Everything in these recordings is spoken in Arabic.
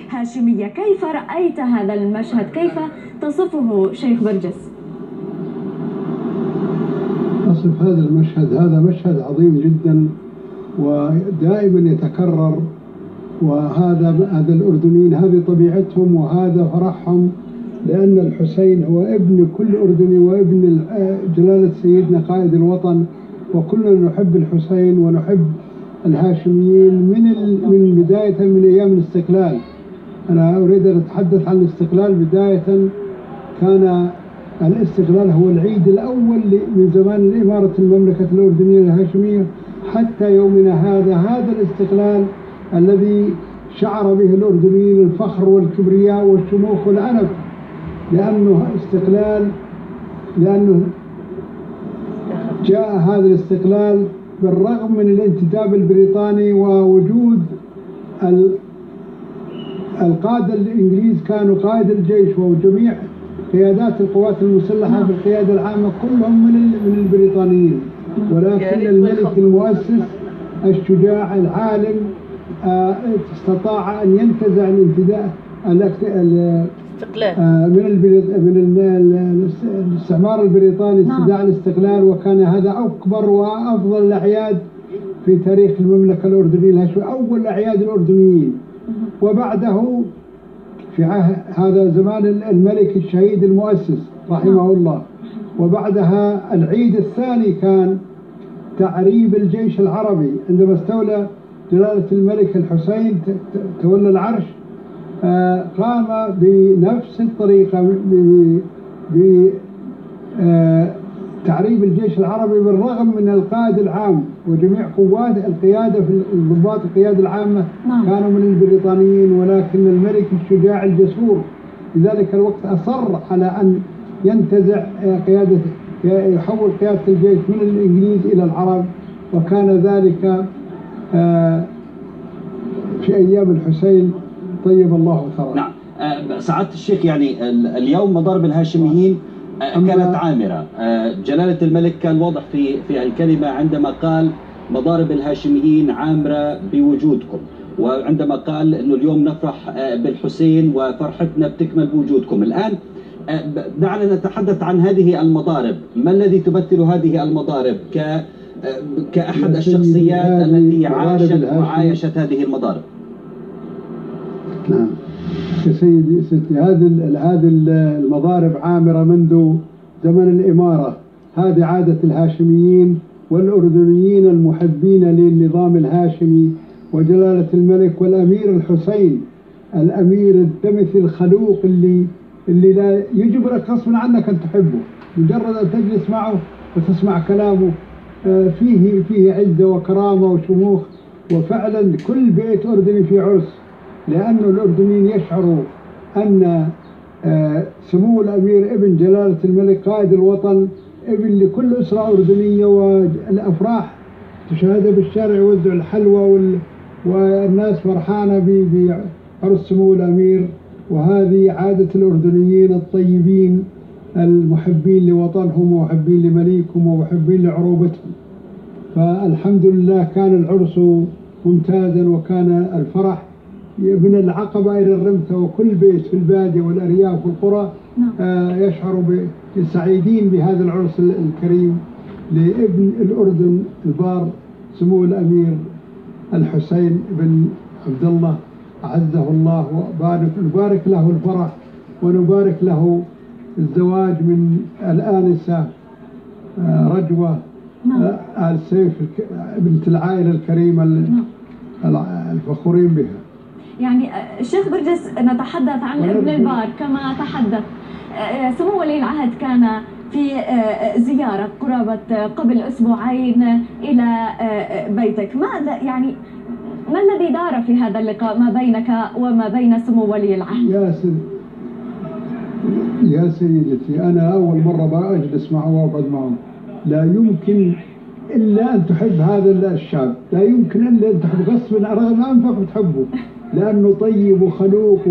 هاشمية. كيف رأيت هذا المشهد؟ كيف تصفه شيخ برجس؟ أصف هذا المشهد، هذا مشهد عظيم جدا ودائما يتكرر، وهذا الأردنيين هذه طبيعتهم وهذا فرحهم، لأن الحسين هو ابن كل أردني وابن جلالة سيدنا قائد الوطن، وكلنا نحب الحسين ونحب الهاشميين من بداية من أيام الاستقلال. أنا أريد أن أتحدث عن الاستقلال. بداية كان الاستقلال هو العيد الأول من زمان إمارة المملكة الأردنية الهاشمية حتى يومنا هذا الاستقلال الذي شعر به الأردنيين الفخر والكبرياء والشموخ والعنف، لأنه استقلال، لأنه جاء هذا الاستقلال بالرغم من الانتداب البريطاني ووجود القادة الإنجليز كانوا قائد الجيش وجميع قيادات القوات المسلحة في القيادة العامة كلهم من البريطانيين، ولكن الملك المؤسس الشجاع العالم استطاع أن ينتزع من الاستعمار البريطاني استدعاء الاستقلال، وكان هذا أكبر وأفضل الأعياد في تاريخ المملكة الأردنية الهاشمية، أول أعياد الأردنيين. وبعده في هذا زمان الملك الشهيد المؤسس رحمه الله، وبعدها العيد الثاني كان تعريب الجيش العربي عندما استولى جلالة الملك الحسين تولى العرش، قام بنفس الطريقة بتعريب الجيش العربي بالرغم من القائد العام وجميع قوات القيادة في ضباط القيادة العامة كانوا من البريطانيين، ولكن الملك الشجاع الجسور في ذلك الوقت أصر على أن ينتزع يحول قيادة الجيش من الإنجليز إلى العرب، وكان ذلك في أيام الحسين طيب الله ثراه. نعم سعادة الشيخ، يعني اليوم مضارب الهاشميين كانت عامرة. جلالة الملك كان واضح في الكلمة عندما قال مضارب الهاشميين عامرة بوجودكم، وعندما قال أنه اليوم نفرح بالحسين وفرحتنا بتكمل بوجودكم. الآن دعنا نتحدث عن هذه المضارب. ما الذي تمثل هذه المضارب كأحد الشخصيات التي عاشت وعايشت هذه المضارب؟ نعم يا سيدي ستي، هذه المضارب عامرة منذ زمن الإمارة. هذه عادة الهاشميين والأردنيين المحبين للنظام الهاشمي وجلالة الملك والأمير الحسين، الأمير الدمثي الخلوق اللي لا يجبرك غصبا عنك أن تحبه، مجرد أن تجلس معه وتسمع كلامه فيه عزة وكرامة وشموخ. وفعلا كل بيت أردني في عرس، لأن الأردنيين يشعروا أن سمو الأمير ابن جلالة الملك قائد الوطن ابن لكل أسرة أردنية، والأفراح تشاهدها بالشارع، يوزع الحلوى والناس فرحانة بعرس سمو الأمير. وهذه عادة الأردنيين الطيبين المحبين لوطنهم ومحبين لمليكهم ومحبين لعروبتهم. فالحمد لله كان العرس ممتازا، وكان الفرح من العقبة إلى الرمثة، وكل بيت في البادية والأرياف والقرى يشعر سعيدين بهذا العرس الكريم لابن الأردن البار سمو الأمير الحسين بن عبد الله أعزه الله، ونبارك له الفرح ونبارك له الزواج من الآنسة رجوة آل سيف بنت العائلة الكريمة الفخورين بها. يعني الشيخ برجس نتحدث عن ابن البار كما تحدث سمو ولي العهد، كان في زيارة قرابة قبل أسبوعين إلى بيتك. ماذا يعني ما الذي دار في هذا اللقاء ما بينك وما بين سمو ولي العهد؟ يا سيدتي، أنا أول مرة أجلس معه وأقعد معه، لا يمكن إلا أن تحب هذا الشاب، لا يمكن إلا أن تحب غصبا رغم أنفك بتحبه، لأنه طيب وخلوق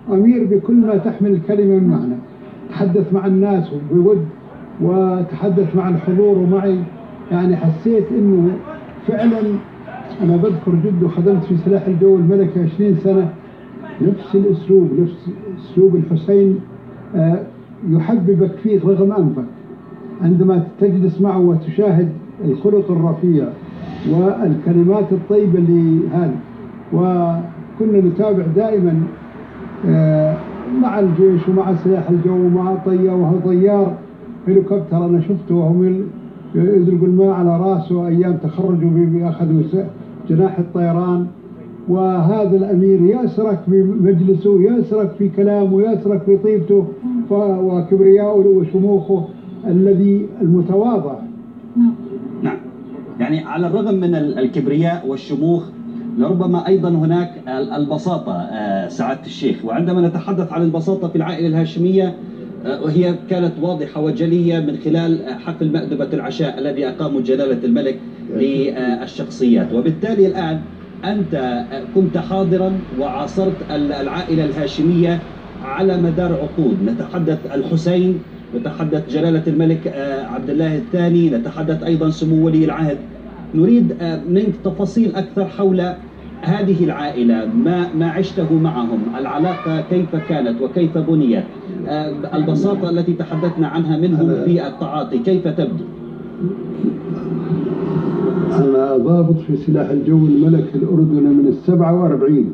وأمير بكل ما تحمل الكلمة من معنى. تحدث مع الناس بود، وتحدث مع الحضور ومعي، يعني حسيت إنه فعلا. أنا بذكر جده، خدمت في سلاح الجو الملكي 20 سنة، نفس الأسلوب، نفس أسلوب الحسين يحببك فيه رغم أنفك عندما تجلس معه وتشاهد الخلق الرفيع والكلمات الطيبة اللي هذه. وكنا نتابع دائما مع الجيش ومع سلاح الجو ومع طيار هليكوبتر أنا شفته وهم يدلقوا الماء على راسه أيام تخرجوا بأخذوا جناح الطيران. وهذا الأمير يأسرك بمجلسه، يأسرك في كلامه، يأسرك في طيبته وكبرياءه وشموخه الذي المتواضع. نعم، يعني على الرغم من الكبرياء والشموخ لربما أيضا هناك البساطة سعادة الشيخ. وعندما نتحدث عن البساطة في العائلة الهاشمية وهي كانت واضحة وجلية من خلال حفل مأدبة العشاء الذي أقامه جلالة الملك للشخصيات. وبالتالي الآن أنت كنت حاضرا وعاصرت العائلة الهاشمية على مدار عقود. نتحدث الحسين، نتحدث جلالة الملك عبد الله الثاني، نتحدث أيضا سمو ولي العهد. نريد منك تفاصيل أكثر حول هذه العائلة، ما عشته معهم، العلاقة كيف كانت وكيف بنيت، البساطة التي تحدثنا عنها منهم في التعاطي كيف تبدو؟ أنا ضابط في سلاح الجو الملك الأردني من 47.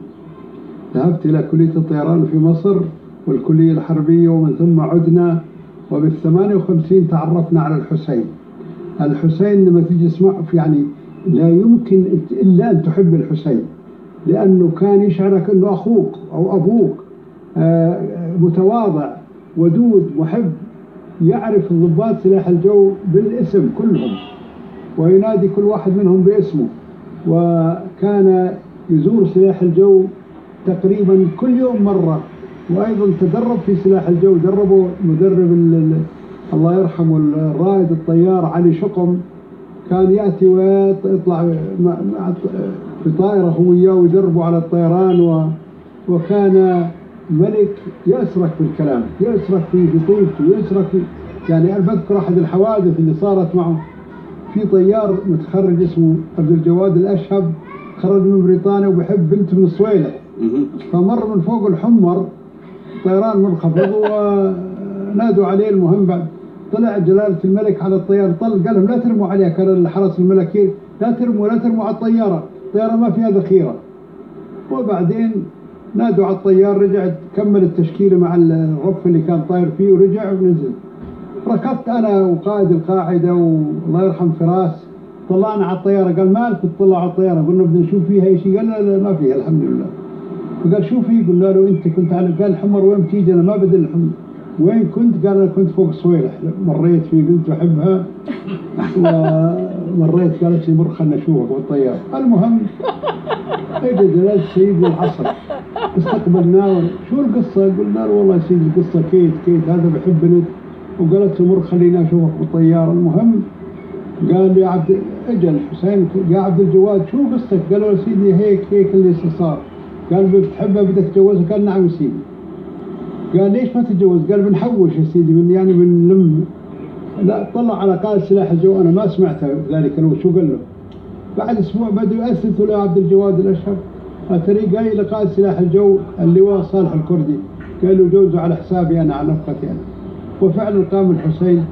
ذهبت إلى كلية الطيران في مصر والكلية الحربية ومن ثم عدنا. وبال58 تعرفنا على الحسين. الحسين لما تيجي تسمع يعني لا يمكن إلا أن تحب الحسين، لأنه كان يشعرك أنه أخوك أو أبوك، متواضع ودود محب، يعرف ضباط سلاح الجو بالاسم كلهم وينادي كل واحد منهم باسمه. وكان يزور سلاح الجو تقريبا كل يوم مرة. وأيضا تدرب في سلاح الجو، دربه مدرب الله يرحمه الرائد الطيار علي شقم، كان يأتي ويطلع في طائرة هو وياه ويدربه على الطيران. وكان ملك يأسرك بالكلام، يأسرك في طيبته، يأسرك يعني. أنا بذكر أحد الحوادث اللي صارت معه. في طيار متخرج اسمه عبد الجواد الأشهب، خرج من بريطانيا وبحب بنت من الصويلة، فمر من فوق الحمر طيران منخفض ونادوا عليه. المهم بعد طلع جلالة الملك على الطيار، قال لهم لا ترموا عليها، كان الحرس الملكي لا ترموا على الطيارة ما فيها ذخيرة. وبعدين نادوا على الطيار، رجع كمل التشكيلة مع الرف اللي كان طاير فيه ورجع ونزل. ركبت أنا وقائد القاعدة والله يرحم فراس، طلعنا على الطيارة. قال مالك تطلع على الطيارة؟ قلنا بدنا نشوف فيها أي شيء. قال لا ما فيها الحمد لله. فقال شو في؟ قلنا له أنت كنت على، قال الحمر وين بتيجي؟ أنا ما بدي الحمر. وين كنت؟ قال أنا كنت فوق صويلح، مريت في بنت أحبها ومريت، قالت لي مر خلنا نشوفك بالطيارة. المهم اجى جلالة السيد العصر استقبلناه، شو القصة؟ قلنا له والله يا سيدي القصة كيت هذا بحبني، وقالت له مر خليني اشوفك بالطيارة. المهم قال لي اجى الحسين يا عبد الجواد شو قصتك؟ قال له يا سيدي هيك اللي صار. قال بتحبها بدك تتجوزها؟ قال نعم يا سيدي. قال ليش ما تتجوز؟ قال بنحوش يا سيدي، يعني بنلم. لا طلع على قائد سلاح الجو، انا ما سمعتها ذلك الوقت شو قال له. بعد اسبوع بدوا يأسسوا له عبد الجواد الاشهب، اتري جاي لقائد سلاح الجو اللواء صالح الكردي، قال له جوزه على حسابي انا، على نفقتي انا. وفعلا قام الحسين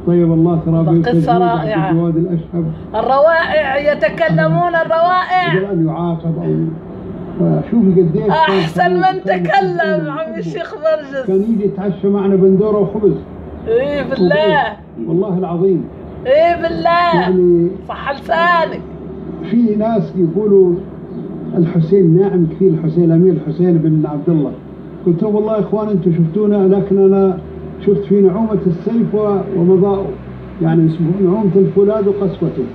طيب الله ثرابه قصة رائعة. عبد الجواد الاشهب الروائع يتكلمون الروائع. قبل ان يعاقب او شوفي قديش احسن من تكلم عم الشيخ برجس. كان يجي يتعشى معنا بندوره وخبز. ايه بالله والله العظيم. ايه بالله يعني صح لسانك. في ناس يقولوا الحسين ناعم كثير، الحسين الامير الحسين بن عبد الله. قلت لهم والله يا اخوان انتم شفتونا، لكن انا شفت في نعومة السيف ومضاءه، يعني نعومة الفولاذ وقسوته.